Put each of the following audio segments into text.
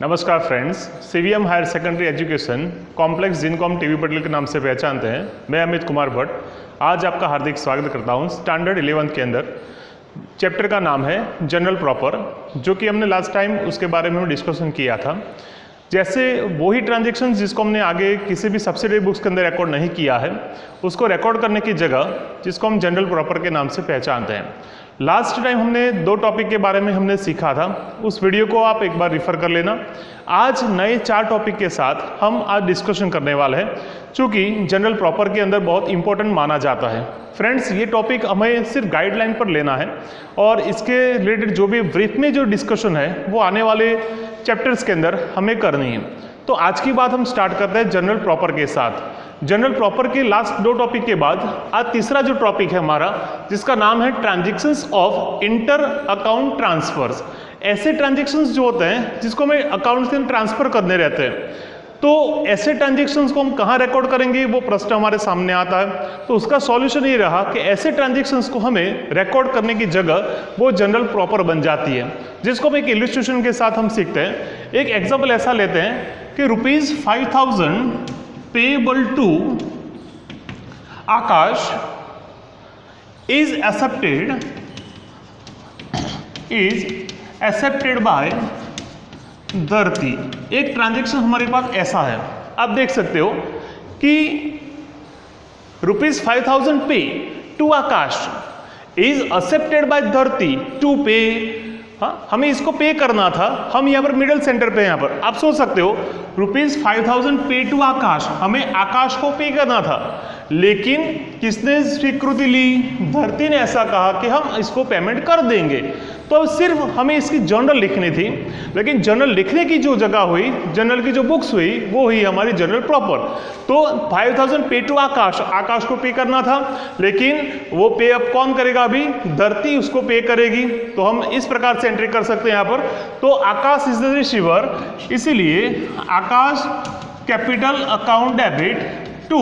नमस्कार friends, CVM higher secondary education complex जिनकॉम TV Patel के नाम से पहचानते हैं। मैं अमित कुमार भट्ट आज आपका हार्दिक स्वागत करता हूं। स्टैंडर्ड 11th के अंदर चैप्टर का नाम है जनरल प्रॉपर, जो कि हमने लास्ट टाइम उसके बारे में डिस्कशन किया था। जैसे वही ट्रांजेक्शन जिसको हमने आगे किसी भी सब्सिडरी बुक्स के अंदर रिकॉर्ड नहीं किया है, उसको रिकॉर्ड करने की जगह जिसको हम जनरल प्रॉपर के नाम से पहचानते हैं। लास्ट टाइम हमने 2 टॉपिक के बारे में हमने सीखा था, उस वीडियो को आप एक बार रिफर कर लेना। आज नए 4 टॉपिक के साथ हम आज डिस्कशन करने वाले हैं, चूँकि जनरल प्रॉपर के अंदर बहुत इंपॉर्टेंट माना जाता है। फ्रेंड्स, ये टॉपिक हमें सिर्फ गाइडलाइन पर लेना है और इसके रिलेटेड जो भी ब्रीफ में जो डिस्कशन है वो आने वाले चैप्टर्स के अंदर हमें करनी है। तो आज की बात हम स्टार्ट करते हैं जनरल प्रॉपर के साथ। जनरल प्रॉपर के लास्ट 2 टॉपिक के बाद आज तीसरा जो टॉपिक है हमारा, जिसका नाम है transactions of inter account transfers. ऐसे ट्रांजैक्शंस जो होते हैं जिसको हमें अकाउंट से ट्रांसफर करने रहते हैं, तो ऐसे ट्रांजैक्शंस को हम कहाँ रिकॉर्ड करेंगे, वो प्रश्न हमारे सामने आता है। तो उसका सॉल्यूशन ये रहा कि ऐसे ट्रांजैक्शंस को हमें रिकॉर्ड करने की जगह वो जनरल प्रॉपर बन जाती है, जिसको हम एक इलस्ट्रेशन के साथ हम सीखते हैं। एक एग्जाम्पल ऐसा लेते हैं कि ₹5000 payable to Akash is accepted by धरती। एक ट्रांजैक्शन हमारे पास ऐसा है, आप देख सकते हो कि ₹5000 pay to Aakash is accepted by Dharti to pay. हाँ, हमें इसको पे करना था, हम यहाँ पर मिडिल सेंटर पे, यहाँ पर आप सोच सकते हो ₹5000 पे टू आकाश, हमें आकाश को पे करना था, लेकिन किसने स्वीकृति ली? धरती ने ऐसा कहा कि हम इसको पेमेंट कर देंगे। तो सिर्फ हमें इसकी जर्नल लिखनी थी, लेकिन जर्नल लिखने की जो जगह हुई, जर्नल की जो बुक्स हुई, वो हुई हमारी जनरल प्रॉपर। तो 5000 पे टू आकाश, आकाश को पे करना था, लेकिन वो पे अब कौन करेगा? अभी धरती उसको पे करेगी। तो हम इस प्रकार से एंट्री कर सकते हैं यहाँ पर। तो आकाश इज द रिसीवर, इसीलिए Aakash capital account debit to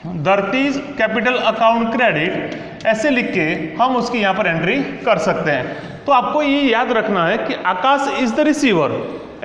Dharti's capital account credit, ऐसे लिख के हम उसकी यहाँ पर एंट्री कर सकते हैं। तो आपको ये याद रखना है कि आकाश इज द रिसीवर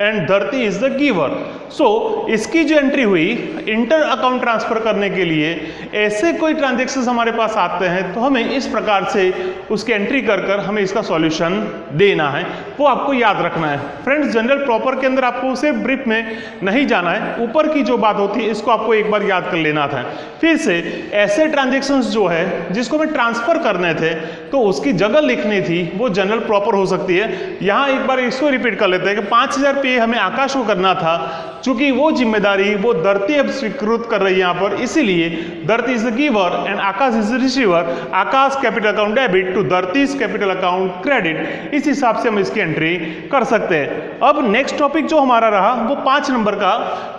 एंड धरती इज द गिवर। सो इसकी जो एंट्री हुई इंटर अकाउंट ट्रांसफर करने के लिए, ऐसे कोई ट्रांजेक्शन्स हमारे पास आते हैं तो हमें इस प्रकार से उसकी एंट्री कर कर हमें इसका सॉल्यूशन देना है, वो आपको याद रखना है। फ्रेंड्स, जनरल प्रॉपर के अंदर आपको उसे ब्रीफ में नहीं जाना है, ऊपर की जो बात होती है इसको आपको एक बार याद कर लेना था। फिर से ऐसे ट्रांजेक्शन्स जो है जिसको हमें ट्रांसफर करने थे, तो उसकी जगह लिखनी थी, वो जनरल प्रॉपर हो सकती है। यहाँ एक बार इसको रिपीट कर लेते हैं कि 5000 पे हमें आकाश को करना था, चूंकि वो जिम्मेदारी वो धरती अब स्वीकृत कर रही है यहाँ पर, इसीलिए Dharti is the giver and Aakash is the receiver. Aakash capital account debit to Dharti capital account credit. इस हिसाब से हम इसकी एंट्री कर सकते हैं। अब नेक्स्ट टॉपिक जो हमारा रहा वो 5 नंबर का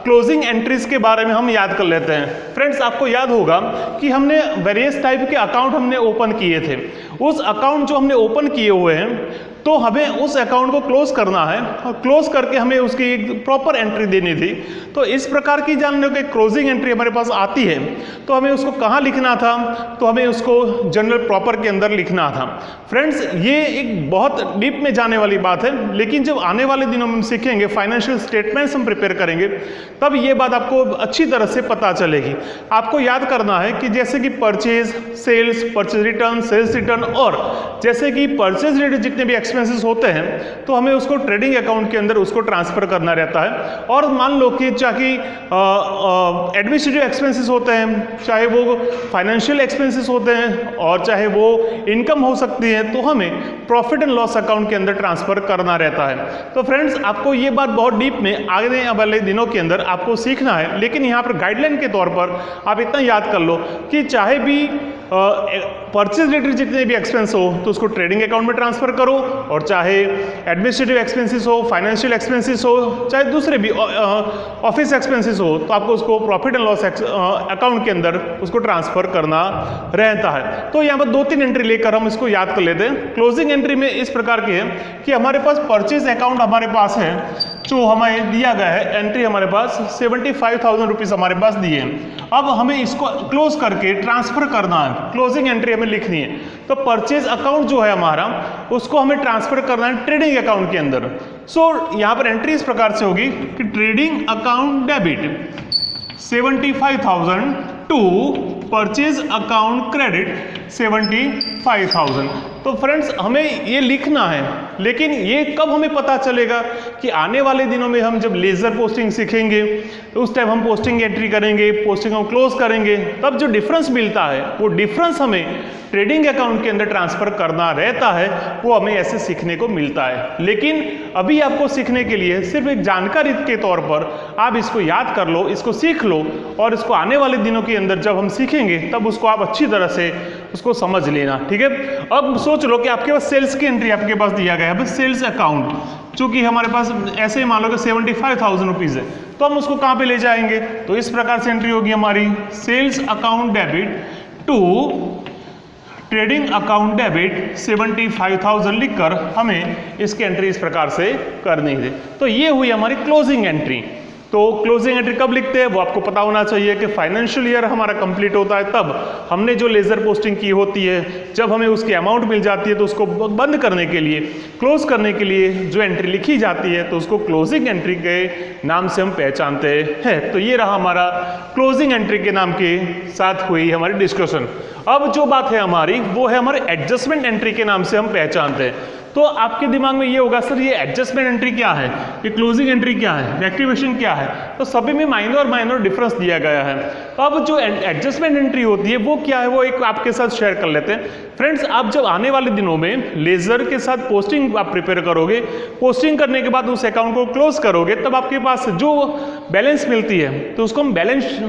क्लोजिंग एंट्रीज के बारे में हम याद कर लेते हैं। फ्रेंड्स, आपको याद होगा कि हमने वेरियस टाइप के अकाउंट हमने ओपन किए थे। उस अकाउंट जो हमने ओपन किए हुए हैं, तो हमें उस अकाउंट को क्लोज करना है और क्लोज करके हमें उसकी एक प्रॉपर एंट्री देनी थी। तो इस प्रकार की जान लो कि क्लोजिंग एंट्री हमारे पास आती है, तो हमें उसको कहाँ लिखना था? तो हमें उसको जनरल प्रॉपर के अंदर लिखना था। फ्रेंड्स, ये एक बहुत डीप में जाने वाली बात है, लेकिन जब आने वाले दिनों में हम सीखेंगे, फाइनेंशियल स्टेटमेंट्स हम प्रिपेयर करेंगे, तब ये बात आपको अच्छी तरह से पता चलेगी। आपको याद करना है कि जैसे कि purchase, sales, purchase return, sales return, और जैसे कि परचेज रिलेटेड जितने भी एक्सपेंसेस होते हैं, तो हमें उसको ट्रेडिंग अकाउंट के अंदर उसको ट्रांसफर करना रहता है। और मान लो कि चाहे एडमिनिस्ट्रेटिव एक्सपेंसेस होते हैं, चाहे वो फाइनेंशियल एक्सपेंसेस होते हैं, और चाहे वो इनकम हो सकती है, तो हमें प्रॉफिट एंड लॉस अकाउंट के अंदर ट्रांसफर करना रहता है। तो फ्रेंड्स, आपको ये बात बहुत डीप में आगे वाले दिनों के अंदर आपको सीखना है, लेकिन यहाँ पर गाइडलाइन के तौर पर आप इतना याद कर लो कि चाहे भी परचेज रिलेटेड जितने भी एक्सपेंस हो तो उसको ट्रेडिंग अकाउंट में ट्रांसफर करो, और चाहे एडमिनिस्ट्रेटिव एक्सपेंसेस हो, फाइनेंशियल एक्सपेंसेस हो, चाहे दूसरे भी ऑफिस एक्सपेंसेस हो, तो आपको उसको प्रॉफिट एंड लॉस अकाउंट के अंदर उसको ट्रांसफर करना रहता है। तो यहाँ पर 2-3 एंट्री लेकर हम इसको याद कर लेते हैं। क्लोजिंग एंट्री में इस प्रकार की है कि हमारे पास परचेज अकाउंट हमारे पास है जो हमें दिया गया है एंट्री हमारे पास 75,000 रुपीज़ हमारे पास दिए हैं। अब हमें इसको क्लोज करके ट्रांसफर करना है, क्लोजिंग एंट्री हमें लिखनी है। तो परचेज अकाउंट जो है हमारा उसको हमें ट्रांसफर करना है ट्रेडिंग अकाउंट के अंदर। सो यहाँ पर एंट्री इस प्रकार से होगी कि trading account debit 75,000 to purchase account credit 75,000। तो फ्रेंड्स हमें ये लिखना है, लेकिन ये कब हमें पता चलेगा कि आने वाले दिनों में हम जब लेजर पोस्टिंग सीखेंगे तो उस टाइम हम पोस्टिंग एंट्री करेंगे, पोस्टिंग हम क्लोज करेंगे, तब जो डिफरेंस मिलता है वो डिफरेंस हमें ट्रेडिंग अकाउंट के अंदर ट्रांसफर करना रहता है, वो हमें ऐसे सीखने को मिलता है। लेकिन अभी आपको सीखने के लिए सिर्फ एक जानकारी के तौर पर आप इसको याद कर लो, इसको सीख लो, और इसको आने वाले दिनों के अंदर जब हम सीखेंगे तब उसको आप अच्छी तरह से उसको समझ लेना, ठीक है। अब सोच लो कि आपके पास सेल्स की एंट्री आपके पास दिया गया है, बस सेल्स अकाउंट, चूंकि हमारे पास ऐसे ही मान लो कि 75,000 रुपीज़ है, तो हम उसको कहाँ पे ले जाएंगे? तो इस प्रकार से एंट्री होगी हमारी sales account debit to trading account debit 75,000 लिखकर हमें इसकी एंट्री इस प्रकार से करनी है। तो ये हुई हमारी क्लोजिंग एंट्री। तो क्लोजिंग एंट्री कब लिखते हैं वो आपको पता होना चाहिए कि फाइनेंशियल ईयर हमारा कंप्लीट होता है तब हमने जो लेजर पोस्टिंग की होती है, जब हमें उसकी अमाउंट मिल जाती है तो उसको बंद करने के लिए, क्लोज करने के लिए जो एंट्री लिखी जाती है तो उसको क्लोजिंग एंट्री के नाम से हम पहचानते हैं। तो ये रहा हमारा क्लोजिंग एंट्री के नाम के साथ हुई हमारी डिस्कशन। अब जो बात है हमारी वो है हमारे एडजस्टमेंट एंट्री के नाम से हम पहचानते हैं। तो आपके दिमाग में ये होगा सर ये एडजस्टमेंट एंट्री क्या है, ये क्लोजिंग एंट्री क्या है, रेक्टिफिकेशन क्या है? तो सभी में माइनर डिफरेंस दिया गया है। तो अब जो एडजस्टमेंट एंट्री होती है वो क्या है, वो एक आपके साथ शेयर कर लेते हैं। फ्रेंड्स, आप जब आने वाले दिनों में लेजर के साथ पोस्टिंग आप प्रिपेयर करोगे, पोस्टिंग करने के बाद उस अकाउंट को क्लोज करोगे, तब आपके पास जो बैलेंस मिलती है तो उसको हम बैलेंस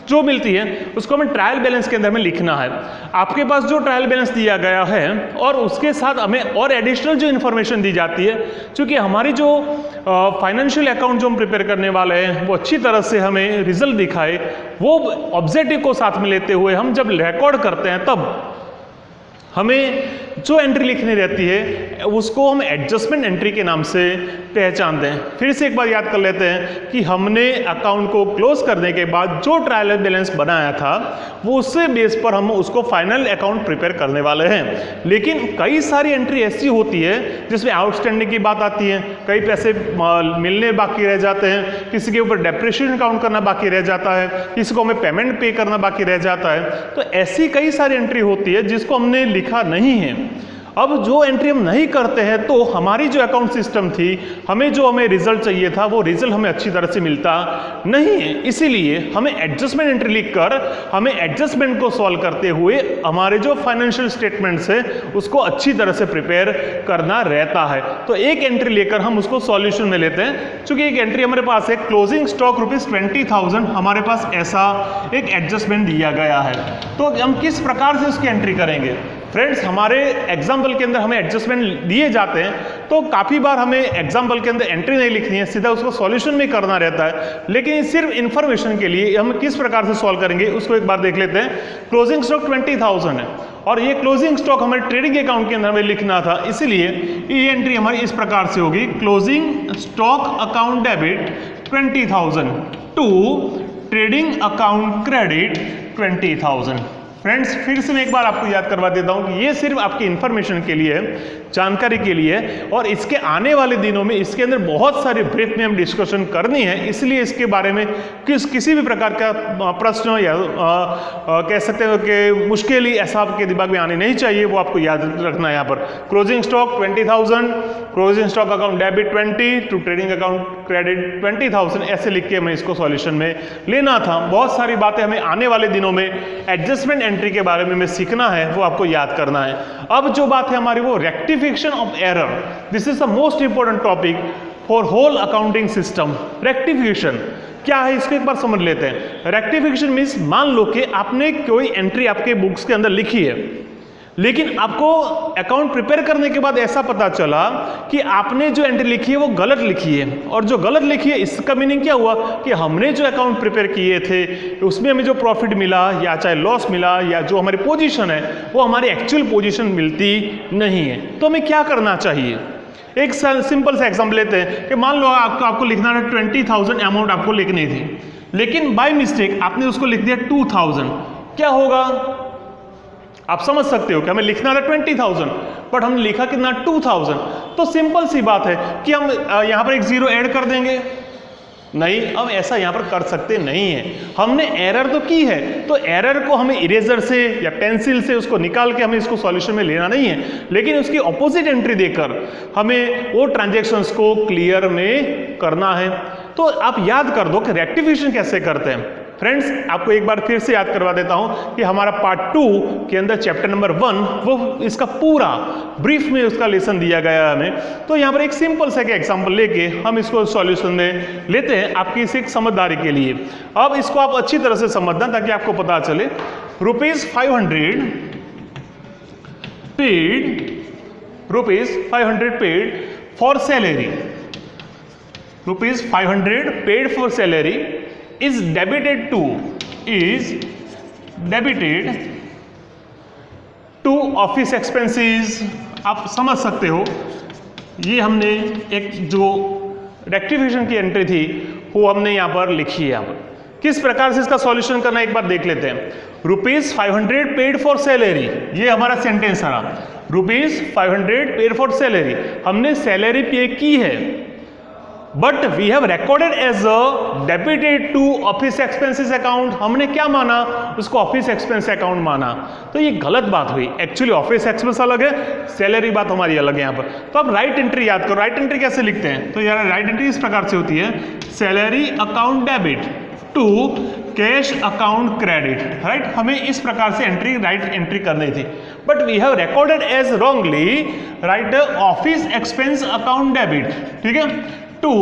जो मिलती है उसको हमें ट्रायल बैलेंस के अंदर में लिखना है। आपके पास जो ट्रायल बैलेंस दिया गया है और उसके साथ हमें और एडिशनल जो इन्फॉर्मेशन दी जाती है, क्योंकि हमारी जो फाइनेंशियल अकाउंट जो हम प्रिपेयर करने वाले हैं वो अच्छी तरह से हमें रिजल्ट दिखाए, वो ऑब्जेक्टिव को साथ में लेते हुए हम जब रिकॉर्ड करते हैं तब हमें जो एंट्री लिखनी रहती है उसको हम एडजस्टमेंट एंट्री के नाम से पहचानते हैं। फिर से एक बार याद कर लेते हैं कि हमने अकाउंट को क्लोज करने के बाद जो ट्रायल बैलेंस बनाया था वो उससे बेस पर हम उसको फाइनल अकाउंट प्रिपेयर करने वाले हैं। लेकिन कई सारी एंट्री ऐसी होती है जिसमें आउटस्टैंडिंग की बात आती है, कई पैसे मिलने बाकी रह जाते हैं, किसी के ऊपर डेप्रिसिएशन काउंट करना बाकी रह जाता है, किसी को हमें पेमेंट पे करना बाकी रह जाता है। तो ऐसी कई सारी एंट्री होती है जिसको हमने लिखा नहीं है। अब जो एंट्री हम नहीं करते हैं तो हमारी जो अकाउंट सिस्टम थी, हमें रिजल्ट चाहिए था वो रिजल्ट हमें अच्छी तरह से मिलता नहीं है। इसीलिए हमें एडजस्टमेंट एंट्री लिखकर हमें एडजस्टमेंट को सॉल्व करते हुए हमारे जो फाइनेंशियल स्टेटमेंट्स है उसको अच्छी तरह से प्रिपेयर करना रहता है। तो एक एंट्री लेकर हम उसको सॉल्यूशन में लेते हैं। चूंकि एक एंट्री हमारे पास है क्लोजिंग स्टॉक ₹20,000, हमारे पास ऐसा एक एडजस्टमेंट दिया गया है। तो हम किस प्रकार से उसकी एंट्री करेंगे? फ्रेंड्स, हमारे एग्जाम्पल के अंदर हमें एडजस्टमेंट दिए जाते हैं तो काफ़ी बार हमें एग्जाम्पल के अंदर एंट्री नहीं लिखनी है, सीधा उसको सॉल्यूशन में करना रहता है। लेकिन सिर्फ इन्फॉर्मेशन के लिए हम किस प्रकार से सॉल्व करेंगे उसको एक बार देख लेते हैं। क्लोजिंग स्टॉक 20,000 है और ये क्लोजिंग स्टॉक हमारे ट्रेडिंग अकाउंट के अंदर हमें लिखना था, इसलिए ये एंट्री हमारी इस प्रकार से होगी। Closing stock account debit 20,000 to trading account credit 20,000। Friends, फिर से मैं एक बार आपको याद करवा देता हूं कि ये सिर्फ आपकी इंफॉर्मेशन के लिए है, जानकारी के लिए है, और इसके आने वाले दिनों में इसके अंदर बहुत सारी ब्रीफ में हम डिस्कशन करनी है। इसलिए इसके बारे में किसी भी प्रकार का प्रश्न या कह सकते हो कि मुश्किल ही ऐसा आपके दिमाग में आने नहीं चाहिए, वो आपको याद रखना है। यहाँ पर closing stock 20,000, closing stock account debit 20 to trading account credit 20,000, ऐसे लिख के हमें इसको सॉल्यूशन में लेना था। बहुत सारी बातें हमें आने वाले दिनों में एडजस्टमेंट एंट्री के बारे में हमें सीखना है, वो आपको याद करना है। अब जो बात है हमारी वो rectification of error, this is the most important topic for whole accounting system. Rectification क्या है इसको एक बार समझ लेते हैं। रेक्टिफिकेशन मीन्स मान लो कि आपने कोई एंट्री आपके बुक्स के अंदर लिखी है, लेकिन आपको अकाउंट प्रिपेयर करने के बाद ऐसा पता चला कि आपने जो एंट्री लिखी है वो गलत लिखी है। और जो गलत लिखी है इसका मीनिंग क्या हुआ कि हमने जो अकाउंट प्रिपेयर किए थे उसमें हमें जो प्रॉफिट मिला या चाहे लॉस मिला या जो हमारी पोजीशन है वो हमारी एक्चुअल पोजीशन मिलती नहीं है। तो हमें क्या करना चाहिए? एक सिंपल सा एग्जाम्पल लेते हैं कि मान लो आपको लिखना था 20,000 अमाउंट आपको लिखनी थी, लेकिन बाय मिस्टेक आपने उसको लिख दिया 2,000। क्या होगा? आप समझ सकते हो कि हमें लिखना था 20,000 बट हमने लिखा कितना 2,000। तो सिंपल सी बात है कि हम यहां पर एक जीरो ऐड कर देंगे। नहीं, अब ऐसा यहां पर कर सकते नहीं है। हमने एरर तो की है, तो एरर को हमें इरेजर से या पेंसिल से उसको निकाल के हमें इसको सॉल्यूशन में लेना नहीं है, लेकिन उसकी ऑपोजिट एंट्री देकर हमें वो ट्रांजैक्शंस को क्लियर में करना है। तो आप याद कर दो कि रेक्टिफिकेशन कैसे करते हैं। फ्रेंड्स, आपको एक बार फिर से याद करवा देता हूं कि हमारा पार्ट 2 के अंदर चैप्टर नंबर 1 वो इसका पूरा ब्रीफ में उसका लेसन दिया गया है हमें। तो यहाँ पर एक सिंपल सा एग्जांपल लेके हम इसको सॉल्यूशन में लेते हैं आपकी इस एक समझदारी के लिए। अब इसको आप अच्छी तरह से समझना ताकि आपको पता चले। ₹500 paid for salary, ₹500 paid for salary is debited to office expenses। आप समझ सकते हो, ये हमने एक जो रेक्टिफिकेशन की एंट्री थी वो हमने यहाँ पर लिखी है। यहाँ पर किस प्रकार से इसका सॉल्यूशन करना एक बार देख लेते हैं। ₹500 पेड फॉर सैलरी, ये हमारा सेंटेंस था। ₹500 पेड फॉर सैलरी, हमने सैलरी पे की है, but we have recorded as a debited to office expenses account. हमने क्या माना? उसको ऑफिस एक्सपेंस अकाउंट माना। तो ये गलत बात हुई। एक्चुअली ऑफिस एक्सपेंस अलग है, सैलरी बात हमारी अलग है यहाँ पर। तो अब राइट एंट्री याद करो। राइट एंट्री कैसे लिखते हैं? तो यार राइट एंट्री इस प्रकार से होती है, salary account debit to cash account credit. Right, हमें इस प्रकार से एंट्री राइट एंट्री करनी थी, but we have recorded as wrongly right office expense account debit, ठीक है, टू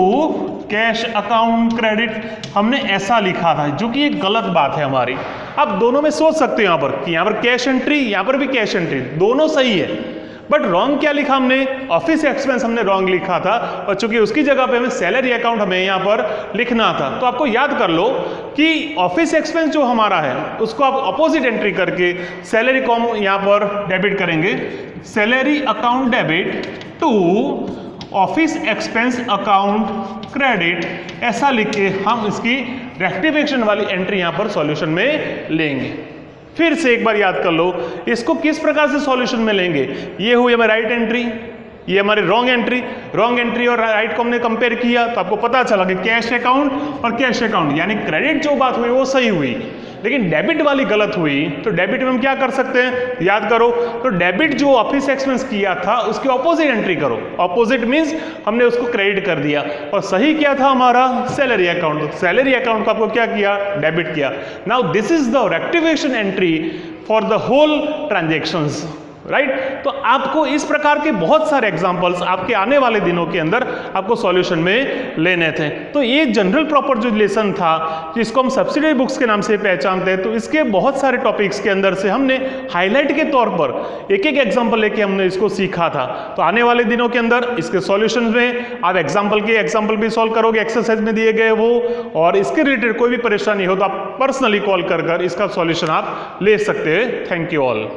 कैश अकाउंट क्रेडिट। हमने ऐसा लिखा था, जो कि एक गलत बात है हमारी। आप दोनों में सोच सकते हो यहाँ पर कि यहाँ पर कैश एंट्री, यहाँ पर भी कैश एंट्री, दोनों सही है, बट रॉन्ग क्या लिखा हमने? ऑफिस एक्सपेंस हमने रॉन्ग लिखा था, और चूंकि उसकी जगह पे हमें सैलरी अकाउंट हमें यहाँ पर लिखना था। तो आपको याद कर लो कि ऑफिस एक्सपेंस जो हमारा है उसको आप अपोजिट एंट्री करके सैलरी को हम यहाँ पर डेबिट करेंगे। Salary account debit to office expense account credit, ऐसा लिख के हम इसकी रेक्टिफिकेशन वाली एंट्री यहां पर सॉल्यूशन में लेंगे। फिर से एक बार याद कर लो, इसको किस प्रकार से सॉल्यूशन में लेंगे। ये हुई हमारी राइट एंट्री, ये हमारी रॉन्ग एंट्री और राइट को हमने कंपेयर किया, तो आपको पता चला कि कैश अकाउंट और कैश अकाउंट यानी क्रेडिट जो बात हुई वो सही हुई, लेकिन डेबिट वाली गलत हुई। तो डेबिट में हम क्या कर सकते हैं? याद करो, तो डेबिट जो ऑफिस एक्सपेंस किया था उसकी ऑपोजिट एंट्री करो। ऑपोजिट मींस हमने उसको क्रेडिट कर दिया, और सही क्या था हमारा? Salary account. सैलरी अकाउंट को आपको क्या किया? डेबिट किया। Now this is the rectification entry for the whole transactions. Right, तो आपको इस प्रकार के बहुत सारे एग्जांपल्स आपके आने वाले दिनों के अंदर आपको सॉल्यूशन में लेने थे। तो ये जनरल प्रॉपर जो लेसन था, जिसको हम सब्सिडियरी बुक्स के नाम से पहचानते हैं, तो इसके बहुत सारे टॉपिक्स के अंदर से हमने हाईलाइट के तौर पर एक एक एग्जाम्पल लेके हमने इसको सीखा था। तो आने वाले दिनों के अंदर इसके सॉल्यूशन में आप एग्जाम्पल भी सॉल्व करोगे, एक्सरसाइज में दिए गए वो, और इसके रिलेटेड कोई भी परेशानी हो तो आप पर्सनली कॉल कर इसका सॉल्यूशन आप ले सकते हैं। Thank you all.